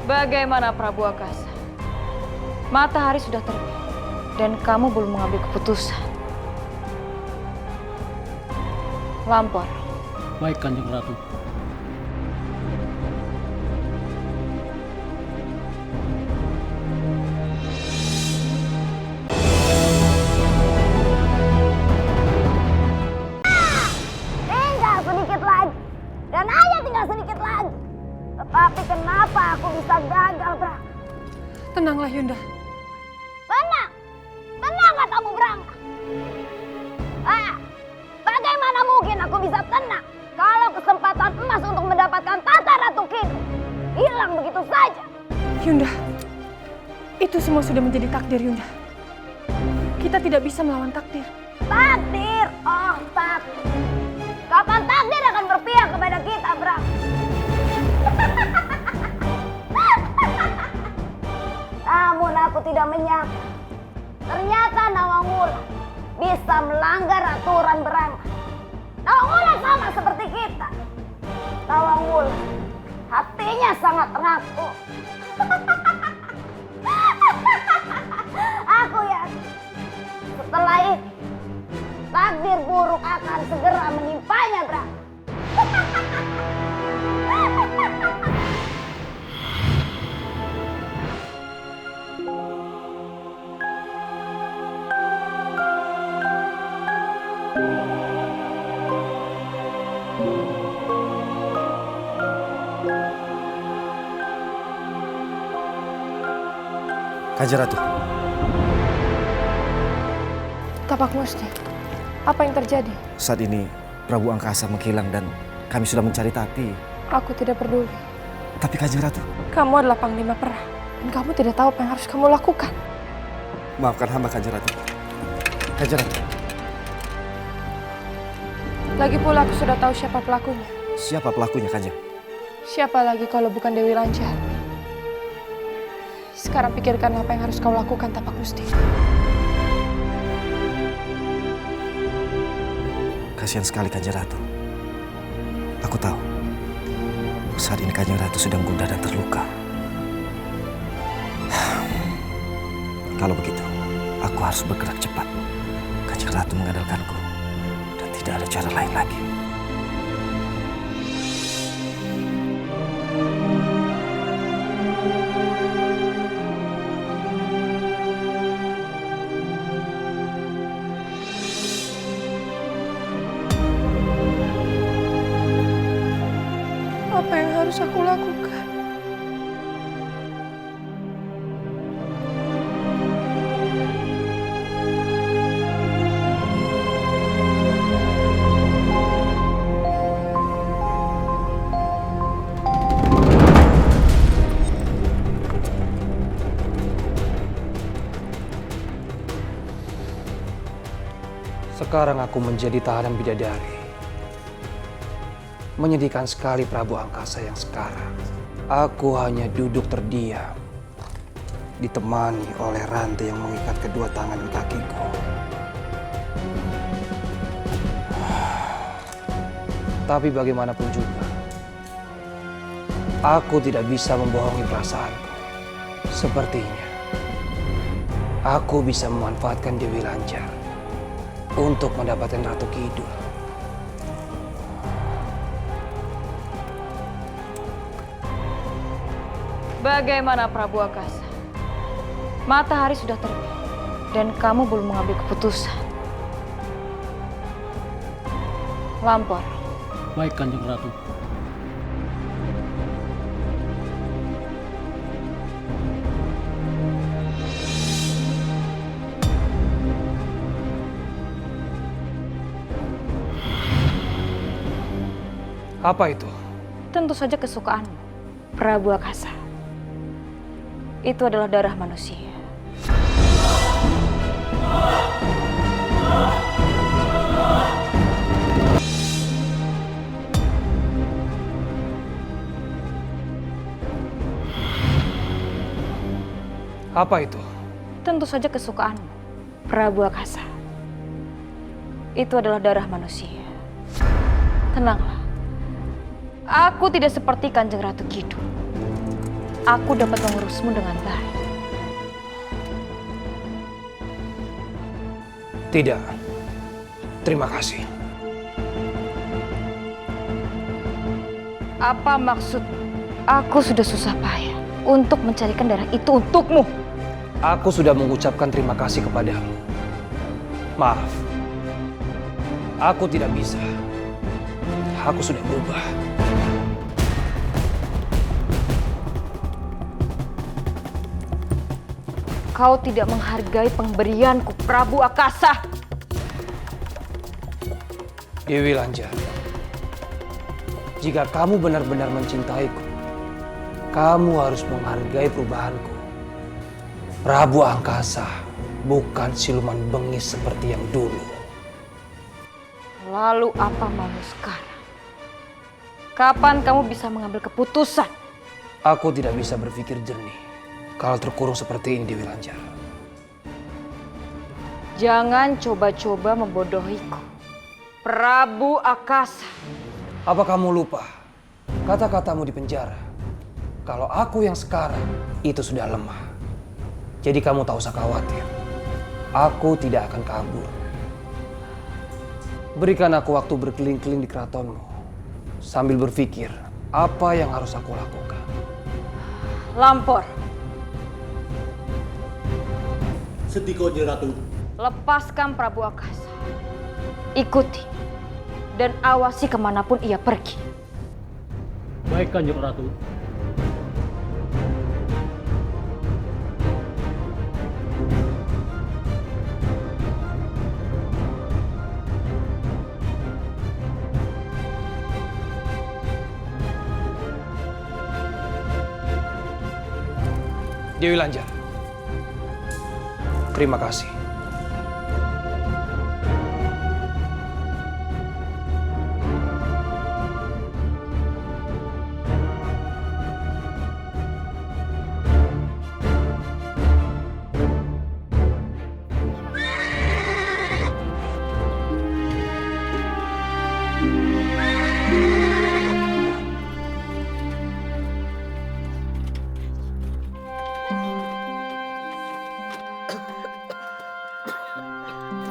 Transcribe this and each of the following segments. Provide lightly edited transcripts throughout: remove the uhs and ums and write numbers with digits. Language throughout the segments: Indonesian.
Bagaimana Prabu Akasa? Matahari sudah terbit dan kamu belum mengambil keputusan. Lampor. Baik, Kanjeng Ratu. Tinggal sedikit lagi. Dan hanya tinggal sedikit lagi. Tetapi kenapa aku bisa gagal, Brak? Tenanglah, Yunda. Tenang! Tenang katamu, Brangga! Bagaimana mungkin aku bisa tenang kalau kesempatan emas untuk mendapatkan tata Ratu Kidul hilang begitu saja? Yunda, itu semua sudah menjadi takdir, Yunda. Kita tidak bisa melawan takdir. Takdir? Oh, takdir. Kapan takdir akan berpihak kepada kita, Brangga? Namun aku tidak menyangka ternyata Nawangwulan bisa melanggar aturan Brangga. Nawangwulan sama seperti kita. Nawangwulan hatinya sangat rapuh. Aku yakin setelah ini takdir buruk akan segera menimpanya, Brangga. Kanjeng Ratu. Tapak Musti, apa yang terjadi? Saat ini Prabu Angkasa menghilang dan kami sudah mencari tapi... Aku tidak peduli. Tapi Kanjeng Ratu... Kamu adalah Panglima Perang dan kamu tidak tahu apa yang harus kamu lakukan. Maafkan hamba, Kanjeng Ratu. Kanjeng Ratu. Lagi pula aku sudah tahu siapa pelakunya. Siapa pelakunya, Kanjeng? Siapa lagi kalau bukan Dewi Lancar? Sekarang pikirkan apa yang harus kau lakukan, Tapak Musti. Kasihan sekali Kanjeng Ratu. Aku tahu saat ini Kanjeng Ratu sedang gundah dan terluka. Kalau begitu, aku harus bergerak cepat. Kanjeng Ratu mengandalkanku dan tidak ada cara lain lagi. Apa yang harus aku lakukan? Sekarang aku menjadi tahanan bidadari. Menyedihkan sekali Prabu Angkasa yang sekarang. Aku hanya duduk terdiam, ditemani oleh rantai yang mengikat kedua tangan dan kakiku. Tapi bagaimanapun juga, aku tidak bisa membohongi perasaanku. Sepertinya, aku bisa memanfaatkan Dewi Lancar untuk mendapatkan Ratu Kidul. Bagaimana Prabu Akasa? Matahari sudah terbit dan kamu belum mengambil keputusan. Lampor. Baik, Kanjeng Ratu. Apa itu? Tentu saja kesukaanmu, Prabu Akasa. Itu adalah darah manusia. Apa itu? Tentu saja kesukaanmu, Prabu Akasa. Itu adalah darah manusia. Tenanglah. Aku tidak seperti Kanjeng Ratu Kidul. aku dapat mengurusmu dengan baik. Tidak. Terima kasih. Apa maksud? Aku sudah susah payah untuk mencarikan darah itu untukmu. Aku sudah mengucapkan terima kasih kepadamu. Maaf. Aku tidak bisa. Aku sudah berubah. Kau tidak menghargai pemberianku, Prabu Akasa. Dewi Lanjar, jika kamu benar-benar mencintaiku, kamu harus menghargai perubahanku. Prabu Angkasa bukan siluman bengis seperti yang dulu. Lalu apa maumu sekarang? Kapan kamu bisa mengambil keputusan? Aku tidak bisa berpikir jernih kalau terkurung seperti ini, Dewi Lanjar. Jangan coba-coba membodohiku, Prabu Akasa. Apa kamu lupa kata-katamu di penjara? Kalau aku yang sekarang itu sudah lemah. Jadi kamu tak usah khawatir. Aku tidak akan kabur. Berikan aku waktu berkeliling-keliling di keratonmu sambil berpikir apa yang harus aku lakukan. Lampor, Setiko Nyi Ratu. lepaskan Prabu Akasa. Ikuti dan awasi kemanapun ia pergi. Baik Kanjeng Ratu. Dewi Lanjar, terima kasih.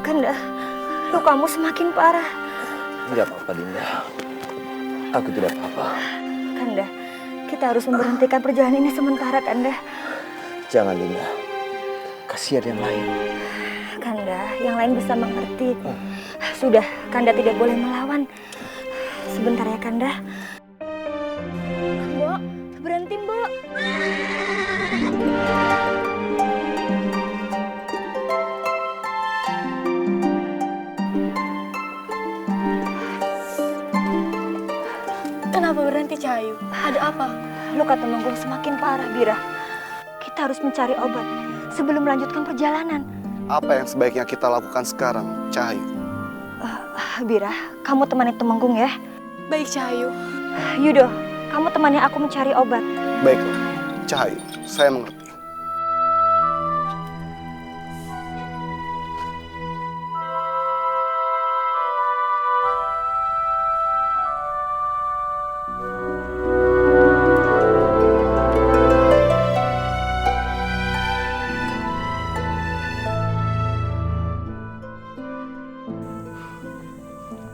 Kanda, lukamu semakin parah. Tidak apa-apa, Dinda. Aku tidak apa-apa. Kanda, kita harus memberhentikan perjalanan ini sementara, Kanda. Jangan, Dinda. Kasihan yang lain. Kanda, yang lain bisa mengerti. Sudah, Kanda tidak boleh melawan. Sebentar ya, Kanda. Mbok, berhenti, Mbok. Kenapa berhenti, Cahayu? Ada apa? Luka Temenggung semakin parah, Bira. Kita harus mencari obat sebelum melanjutkan perjalanan. Apa yang sebaiknya kita lakukan sekarang, Cahayu? Bira, kamu temani Temenggung ya. Baik, Cahayu. Yudo, kamu temani aku mencari obat. Baiklah, Cahayu, saya mengerti.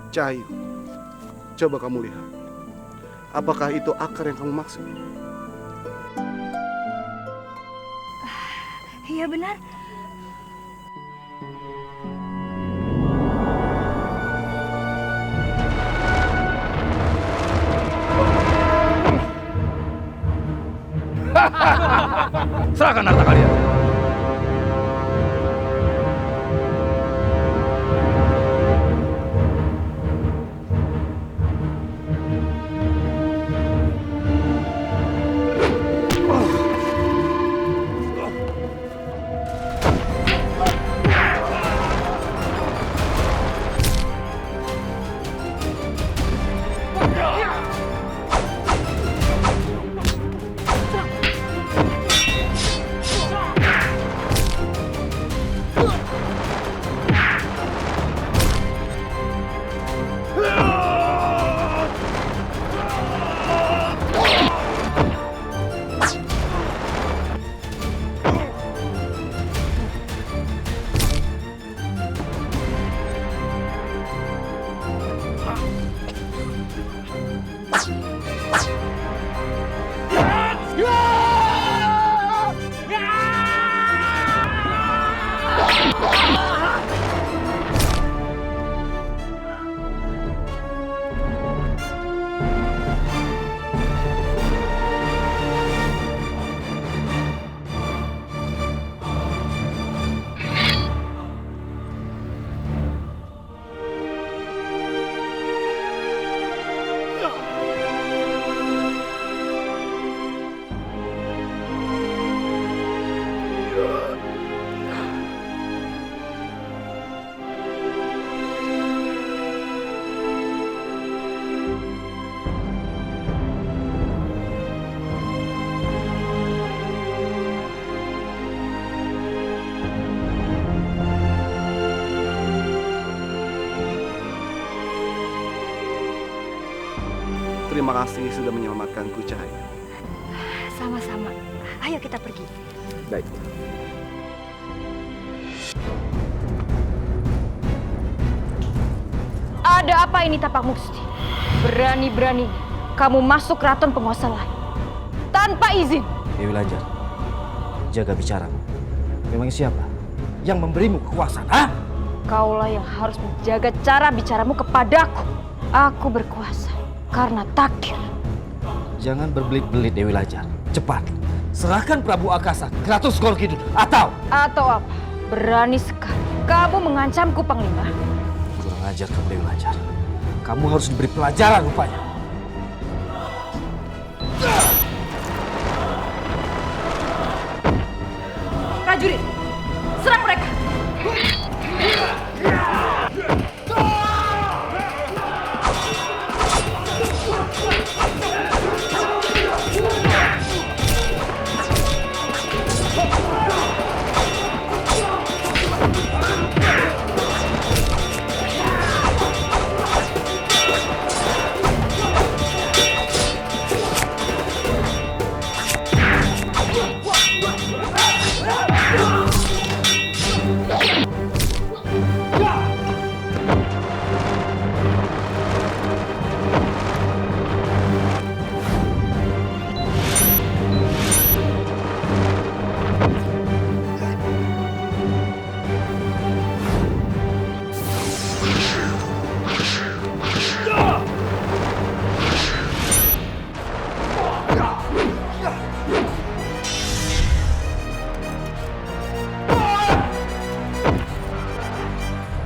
Cahayu, coba kamu lihat. Apakah itu akar yang kamu maksud? Iya benar. Serahkan harta kalian. Terima kasih sudah menyelamatkanku, Cahaya. Sama-sama. Ayo kita pergi. Baik. Ada apa ini Tapak Musti? Berani-berani kamu masuk keraton penguasa lain tanpa izin. Dewi Lanjar, jaga bicaramu. Memang siapa yang memberimu kekuasaan? Kaulah yang harus menjaga cara bicaramu kepadaku. Aku berkuasa karena takdir. Jangan berbelit-belit Dewi Lanjar. Cepat, serahkan Prabu Akasa ke Ratu Segoro Kidul. Atau apa? Berani sekali kamu mengancamku, Panglima. kurang ajar kamu Dewi Lanjar. Kamu harus diberi pelajaran rupanya. Prajurit, serang mereka!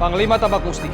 Panglima Tapak Musti,